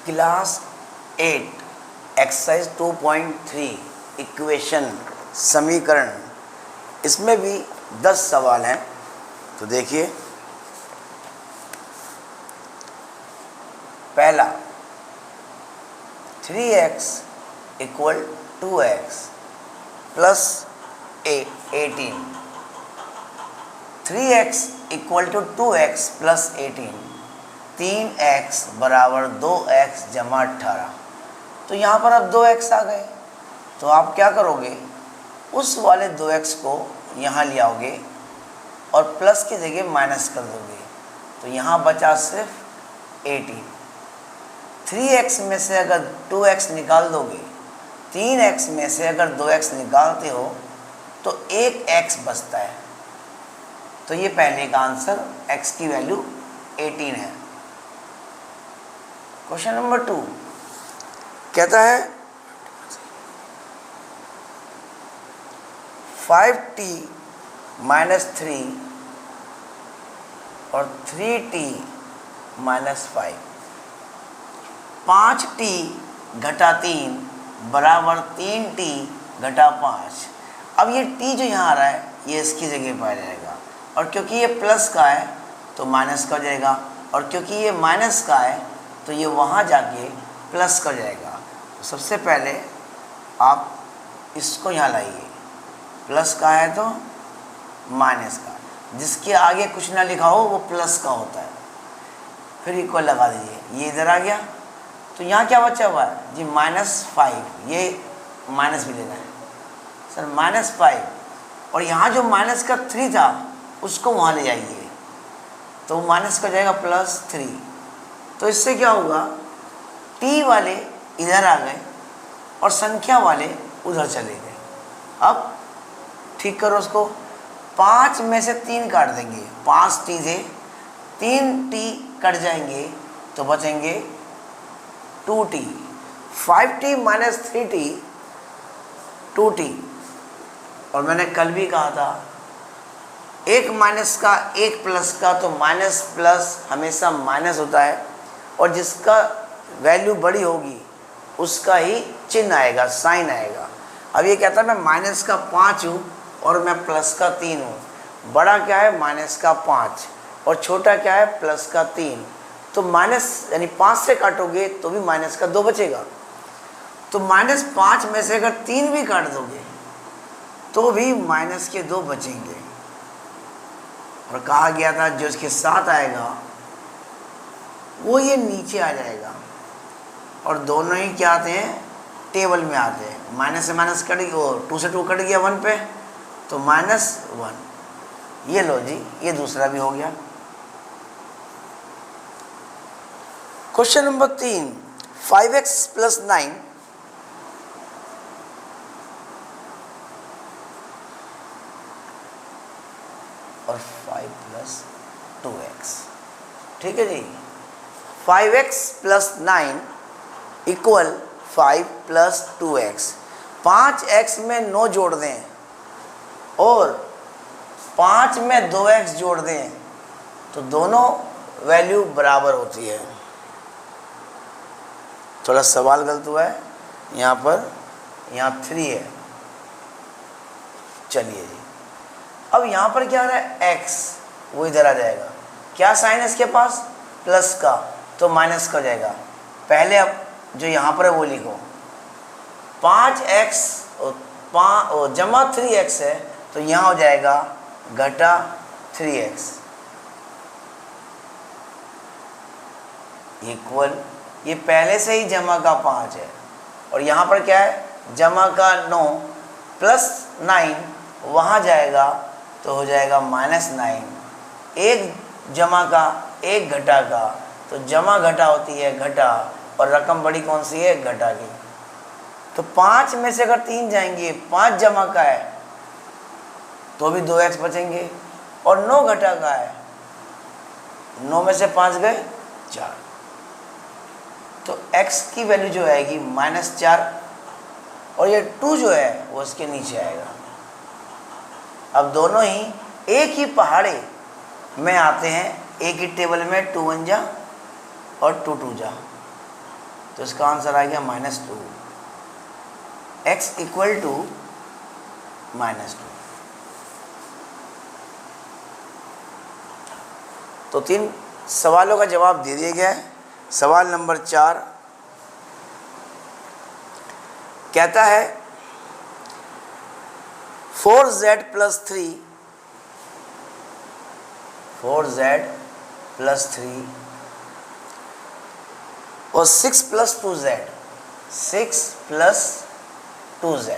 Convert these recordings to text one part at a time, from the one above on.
Class 8 exercise 2.3 equation समीकरण, इसमें भी 10 सवाल हैं। तो देखिए, पहला 3x equal 2x plus 18, 3x equal to 2x plus 18, 3x बराबर 2x जमा 18। तो यहाँ पर अब 2x आ गए, तो आप क्या करोगे, उस वाले 2x को यहाँ ले आओगे और प्लस की जगह माइनस कर दोगे। तो यहाँ बचा सिर्फ 18। 3x में से अगर 2x निकाल दोगे, 3x में से अगर 2x निकालते हो तो एक x बचता है। तो ये पहले का आंसर, x की वैल्यू 18 है। क्वेश्चन नंबर 2 कहता है 5t माइनस 3 और 3t माइनस 5, 5t घटा 3 बराबर 3t घटा 5। अब ये t जो यहाँ आ रहा है ये इसकी जगह पर आ जाएगा, और क्योंकि ये प्लस का है तो माइनस का हो जाएगा, और क्योंकि ये माइनस का है तो ये वहाँ जाके प्लस का हो जाएगा। तो सबसे पहले आप इसको यहाँ लाइए, प्लस का है तो माइनस का, जिसके आगे कुछ ना लिखा हो वो प्लस का होता है। फिर इक्वल लगा दीजिए, ये इधर आ गया। तो यहाँ क्या बचा हुआ है जी, -5, ये माइनस भी लेना है सर, -5, और यहाँ जो माइनस का 3 था उसको वहाँ ले जाइए, तो माइनस का जाएगा +3। तो इससे क्या होगा, t वाले इधर आ गए और संख्या वाले उधर चले गए। अब ठीक करो उसको, 5 में से 3 काट देंगे, 5t से 3t कट जाएंगे तो बचेंगे 2t, 5t minus 3t 2t। और मैंने कल भी कहा था, एक माइनस का एक प्लस का, तो माइनस प्लस हमेशा माइनस होता है, और जिसका वैल्यू बड़ी होगी उसका ही चिन्ह आएगा, साइन आएगा। अब ये कहता है मैं माइनस का 5 हूँ और मैं प्लस का 3 हूँ। बड़ा क्या है, माइनस का 5, और छोटा क्या है, प्लस का 3। तो माइनस यानी 5 से काटोगे तो भी माइनस का 2 बचेगा। तो -5 में से अगर 3 भी काट दोगे तो भी माइनस के 2 बचेंगे। और कहा गया था जो इसके साथ आएगा वो ये नीचे आ जाएगा, और दोनों ही क्या आते हैं, टेबल में आते हैं। माइनस से माइनस कट गया, 2 से 2 कट गया 1 पे, तो -1। ये लो जी, ये दूसरा भी हो गया। क्वेश्चन नंबर 3 5x + 9 और 5 + 2x। ठीक है जी, 5x + 9 इक्वल 5 + 2x। 5x में 9 जोड़ दें और 5 में 2x जोड़ दें तो दोनों वैल्यू बराबर होती है। थोड़ा सवाल गलत हुआ है यहाँ पर, यहाँ 3 है। चलिए जी, अब यहाँ पर क्या आ रहा है, x, वो इधर आ जाएगा। क्या साइन है इसके पास, प्लस का, तो माइनस का हो जाएगा। पहले अब जो यहाँ पर है वो लिखो, 5x और जमा 3x है, तो यहाँ हो जाएगा घटा 3x इक्वल, ये पहले से ही जमा का 5 है, और यहाँ पर क्या है, जमा का 9 प्लस 9 वहाँ जाएगा तो हो जाएगा -9। एक जमा का एक घटा का, तो जमा घटा होती है घटा, और रकम बड़ी कौन सी है, घटा की। तो 5 में से अगर 3 जाएंगे, 5 जमा का है तो भी 2x बचेंगे, और 9 घटा का है, 9 में से 5 गए 4। तो x की वैल्यू जो आएगी -4, और ये 2 जो है वो इसके नीचे आएगा। अब दोनों ही एक ही पहाड़े में आते हैं, एक ही टेबल में 2 1 जा और 2 2 जा। तो इसका आंसर आ गया -2, x इक्वल टू -2। तो 3 सवालों का जवाब दे दिया गया है। सवाल नंबर 4 कहता है 4z + 3 और 6 + 2z।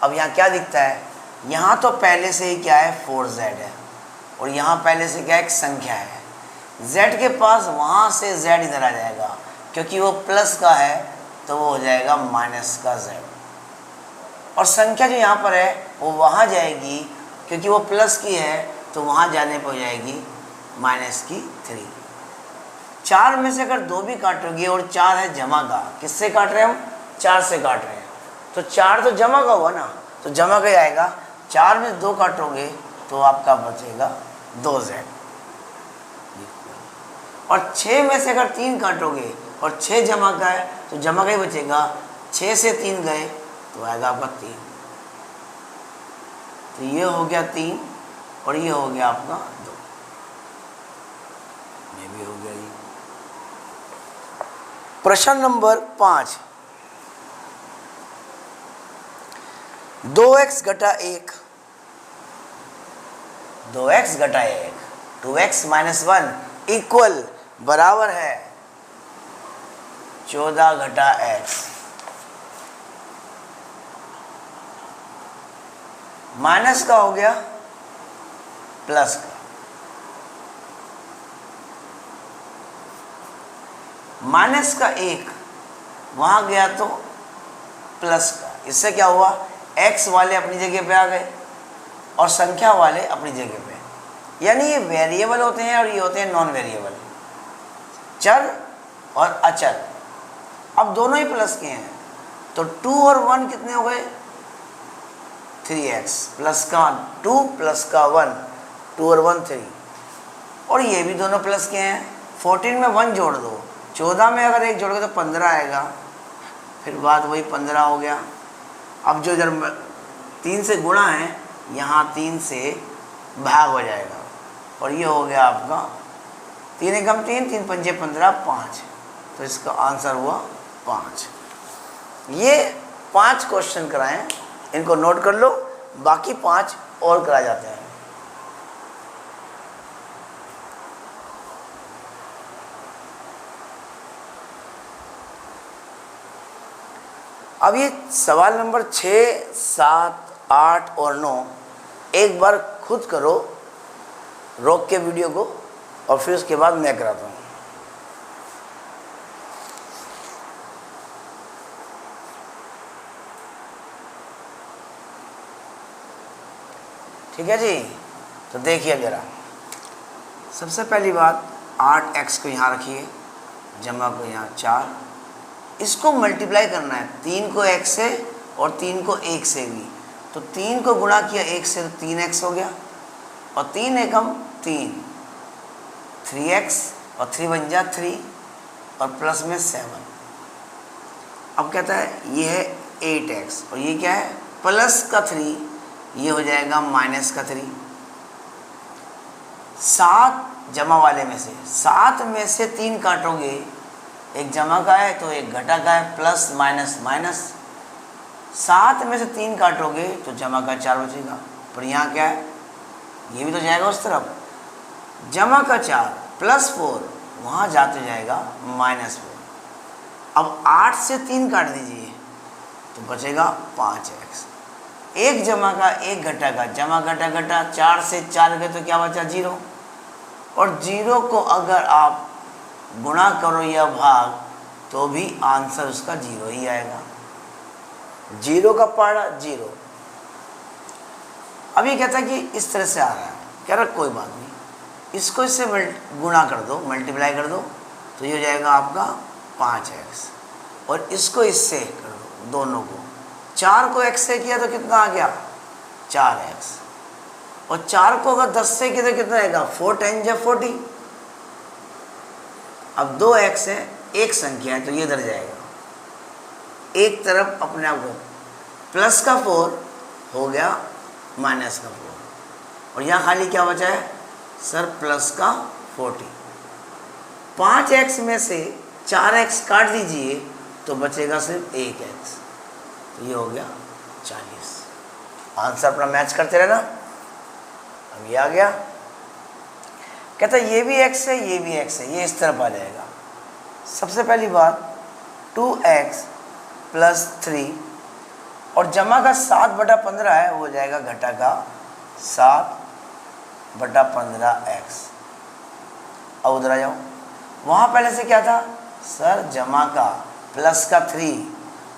अब यहाँ क्या दिखता है, यहाँ तो पहले से ही क्या है 4z है और यहाँ पहले से क्या एक संख्या है। z के पास वहाँ से z इधर आ जाएगा, क्योंकि वो प्लस का है तो वो हो जाएगा माइनस का z। और संख्या जो यहाँ पर है वो वहाँ जाएगी, क्योंकि वो प्लस की है तो वहाँ जाने पर हो जाएगी -3। 4 में से अगर 2 भी काटोगे और 4 है जमा का, किससे काट रहे हैं हम, 4 से काट रहे हैं, तो 4 तो जमा का हुआ ना, तो जमा का ही आएगा। 4 में 2 काटोगे तो आपका बचेगा 2z। और 6 में से अगर 3 काटोगे और 6 जमा का है तो जमा का ही बचेगा। 6 से 3 गए तो आएगा आपका 3। तो ये हो गया 3 और ये हो गया आपका 2, ये भी हो गया ये। प्रश्न नंबर 5 2x घटा 1 2x - 1 इक्वल बराबर है 14 घटा x। माइनस का हो गया प्लस का, माइनस का 1 वहां गया तो प्लस का। इससे क्या हुआ, x वाले अपनी जगह पे आ गए और संख्या वाले अपनी जगह पे। यानी ये वेरिएबल होते हैं और ये होते हैं नॉन वेरिएबल, चर और अचर। अब दोनों ही प्लस के हैं तो 2 और 1 कितने हो गए, 3x प्लस का 2 प्लस का 1, 2 और 1 3। और ये भी दोनों प्लस के हैं। 14 में 1 जोड़ दो, 14 में अगर 1 जोड़ोगे तो 15 आएगा, फिर बात वही 15 हो गया। अब जो इधर 3 से गुणा है, यहाँ 3 से भाग हो जाएगा और ये हो गया आपका 3 एकम 3, 3 पंजे 15, 5। तो इसका आंसर हुआ 5। ये 5 क्वेश्चन कराएं, इनको नोट कर लो, बाकी 5 और करा जाते हैं। अब ये सवाल नंबर 6, 7, 8 और 9 एक बार खुद करो, रोक के वीडियो को, और फिर उसके बाद मैं कराता हूँ। ठीक है जी। तो देखिए जरा, सबसे पहली बात 8x को यहाँ रखिए, जमा को यहाँ 4, इसको मल्टीप्लाई करना है। 3 को x से और 3 को 1 से भी, तो 3 को गुणा किया 1 से तो 3x हो गया, और 3 एकम 3, 3x और 3 बन जा 3 और प्लस में 7। अब कहता है ये है 8x और ये क्या है प्लस का 3, ये हो जाएगा माइनस का 3। 7 जमा वाले में से, 7 में से 3 काटोगे, एक जमा का है तो एक घटा का है, प्लस माइनस माइनस। 7 में से 3 काटोगे तो जमा का 4 बचेगा, पर यहाँ क्या है, ये भी तो जाएगा उस तरफ। जमा का 4 प्लस 4 वहाँ जाते जाएगा -4। अब 8 से 3 काट दीजिए तो बचेगा 5x। एक जमा का एक घटा का, जमा घटा घटा, 4 से 4 गए तो क्या बचा 0, और 0 को अगर आप गुणा करो या भाग तो भी आंसर उसका 0 ही आएगा। 0 का पहाड़ा 0। अब ये कहता है कि इस तरह से आ रहा है, कह रहा कोई बात नहीं, इसको इससे गुणा कर दो, मल्टीप्लाई कर दो, तो ये हो जाएगा आपका 5x, और इसको इससे कर दो, दोनों को। 4 को x से किया तो कितना आ गया 4x, और 4 को अगर 10 से किया तो कितना आएगा 4 × 40। अब 2x है एक संख्या है तो ये इधर जाएगा, एक तरफ अपने आप को प्लस का 4 हो गया माइनस का 4, और यहाँ खाली क्या बचा है सर प्लस का 40। 5x में से 4x काट दीजिए तो बचेगा सिर्फ 1x, तो ये हो गया 40। आंसर अपना मैच करते रहना। अब ये आ गया, कहता है ये भी x है ये भी x है, ये इस तरफ आ जाएगा। सबसे पहली बात 2x प्लस 3 और जमा का 7/15 है, वो हो जाएगा घटा का 7/15x। अब उधर आ जाओ, वहाँ पहले से क्या था सर जमा का प्लस का 3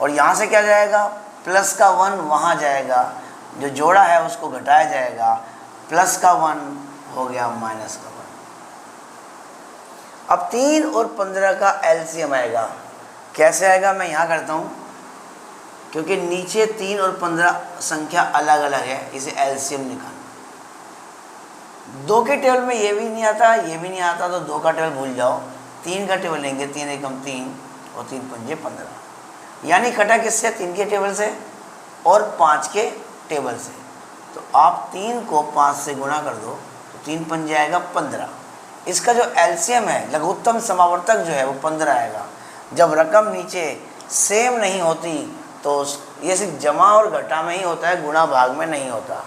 और यहाँ से क्या जाएगा प्लस का 1 वहाँ जाएगा, जो जोड़ा है उसको घटाया जाएगा, प्लस का 1 हो गया माइनस का 1। अब 3 और 15 का एलसीएम आएगा, कैसे आएगा मैं यहाँ करता हूँ, क्योंकि नीचे 3 और 15 संख्या अलग अलग है, इसे एलसीएम निकालना। 2 के टेबल में ये भी नहीं आता ये भी नहीं आता, तो 2 का टेबल भूल जाओ, 3 का टेबल लेंगे, 3 एकम 3 और 3 पंजे 15, यानी कटा किससे 3 के टेबल से और 5 के टेबल से। तो आप 3 को 5 से गुणा कर दो तो 3 पंजे आएगा 15। इसका जो एलसीएम है लघुत्तम समावर्तक जो है वो 15 आएगा। जब रकम नीचे सेम नहीं होती तो ये सिर्फ जमा और घटा में ही होता है, गुणा भाग में नहीं होता।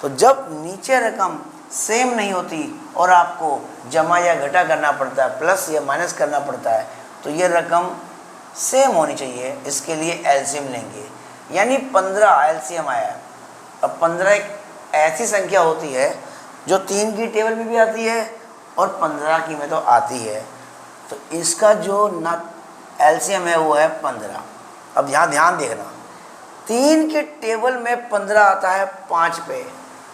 तो जब नीचे रकम सेम नहीं होती और आपको जमा या घटा करना पड़ता है, प्लस या माइनस करना पड़ता है, तो ये रकम सेम होनी चाहिए, इसके लिए एलसीएम लेंगे, यानी 15 एलसीएम आया है। अब 15 एक ऐसी संख्या होती है जो 3 की टेबल में भी आती है और 15 की में तो आती है, तो इसका जो ना एलसीएम है वो है 15। अब यहाँ ध्यान देखना, 3 के टेबल में 15 आता है 5 पे,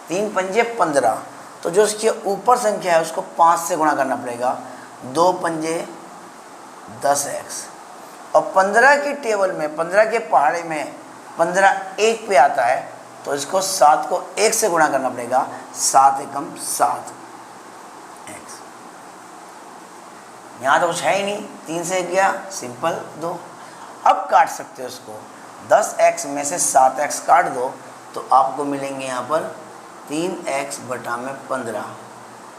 3 पंजे 15, तो जो इसके ऊपर संख्या है उसको 5 से गुणा करना पड़ेगा, 2 पंजे 10x। और 15 की टेबल में 15 के पहाड़े में 15 1 पे आता है, तो इसको 7 को 1 से गुणा करना पड़ेगा, 7 एकम 7x। यहाँ तो कुछ है ही नहीं, 3 से 1 गया, सिंपल 2। अब काट सकते हो इसको, 10x में से 7x काट दो तो आपको मिलेंगे यहाँ पर 3x बटा में 15,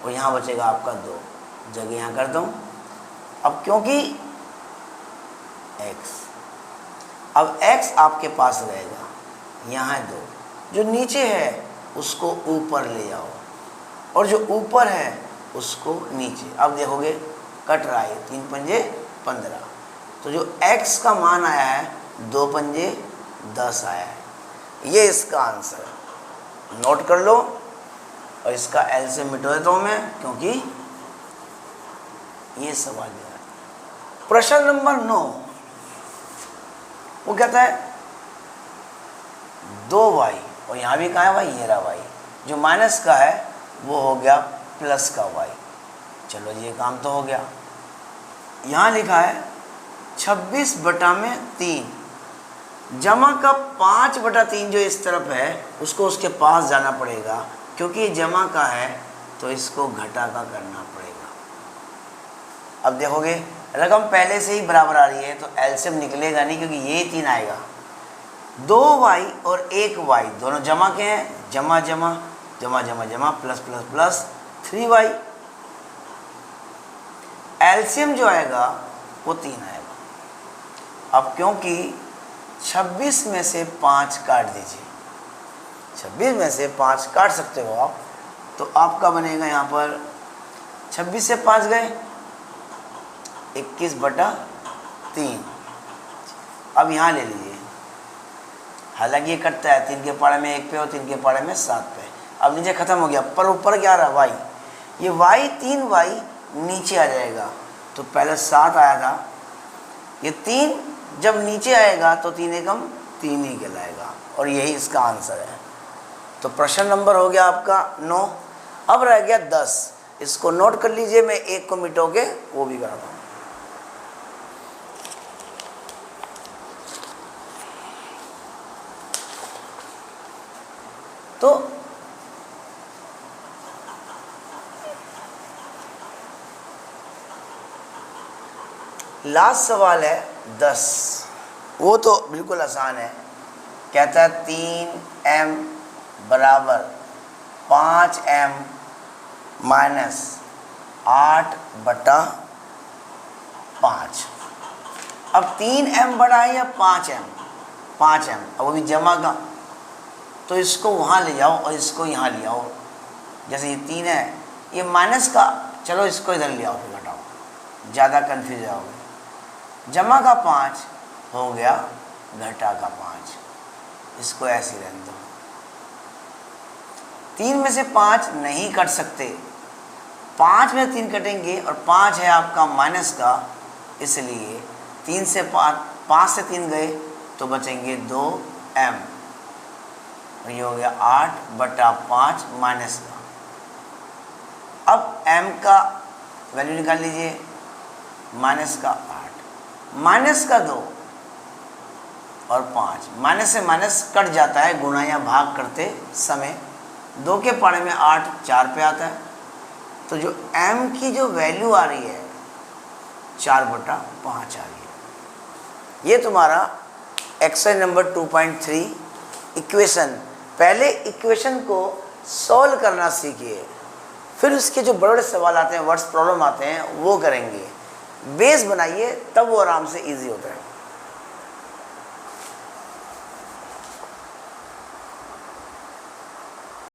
और यहाँ बचेगा आपका 2, जगह यहाँ कर दूँ। अब क्योंकि x, अब x आपके पास रहेगा, यहाँ है 2, जो नीचे है उसको ऊपर ले जाओ और जो ऊपर है उसको नीचे। अब देखोगे कट रहा है, 3 पंजे 15, तो जो x का मान आया है 2 पंजे 10 आया है, ये इसका आंसर है। नोट कर लो, और इसका एलसीएम मिटा देता हूँ मैं, क्योंकि ये सवाल है। प्रश्न नंबर 9, वो कहता है 2y, और यहाँ भी कहाँ है भाई, ये रहा y, जो माइनस का है वो हो गया प्लस का y। चलो ये काम तो हो गया। यहाँ लिखा है 26 बटा में 3, जमा का 5/3 जो इस तरफ है उसको उसके पास जाना पड़ेगा, क्योंकि जमा का है तो इसको घटा का करना पड़ेगा। अब देखोगे रकम पहले से ही बराबर आ रही है तो एलसीएम निकलेगा नहीं, क्योंकि ये 3 आएगा। 2y और 1y दोनों जमा के हैं, जमा जमा जमा जमा जमा plus plus plus 3y। LCM जो आएगा वो 3 आएगा। अब क्योंकि 26 में से 5 काट दीजिए, 26 में से 5 काट सकते हो आप, तो आपका बनेगा यहाँ पर 26 से 5 गए 21/3। अब यहाँ ले लीजिए, हालांकि ये कटता है 3 के पारे में 1 पे और 3 के पारे में 7 पे। अब नीचे खत्म हो गया, पर ऊपर क्या आ रहा y, ये y 3y नीचे आ जाएगा, तो पहले 7 आया था, ये 3 जब नीचे आएगा तो 3 एकम 3 ही कहलाएगा, और यही इसका आंसर है। तो प्रश्न नंबर हो गया आपका 9। अब रह गया 10, इसको नोट कर लीजिए, मैं 1 को मिटोगे वो भी कराता हूँ। तो लास्ट सवाल है 10, वो तो बिल्कुल आसान है। कहता है 3m बराबर 5m माइनस 8/5। अब 3m बड़ा है या 5m? 5m। अब वो भी जमा का, तो इसको वहाँ ले जाओ और इसको यहाँ ले आओ। जैसे ये 3 है, ये माइनस का, चलो इसको इधर ले आओ, फिर घटाओ, ज़्यादा कन्फ्यूज जाओगे। जमा का 5 हो गया घटा का 5, इसको ऐसे रहने दो। 3 में से 5 नहीं कट सकते, 5 में 3 कटेंगे और 5 है आपका माइनस का, इसलिए 3 से 5 से 3 गए तो बचेंगे 2m, और ये हो गया 8/5 माइनस का। अब m का वैल्यू निकाल लीजिए, माइनस का 8 माइनस का 2 और 5, माइनस से माइनस कट जाता है गुणा या भाग करते समय। 2 के पारे में 8 4 पे आता है, तो जो m की जो वैल्यू आ रही है 4/5 आ रही है। ये तुम्हारा एक्सरसाइज नंबर 2.3 इक्वेशन। पहले इक्वेशन को सॉल्व करना सीखिए, फिर उसके जो बड़े बड़े सवाल आते हैं, वर्ड्स प्रॉब्लम आते हैं, वो करेंगे। बेस बनाइए, तब वो आराम से इजी होता है।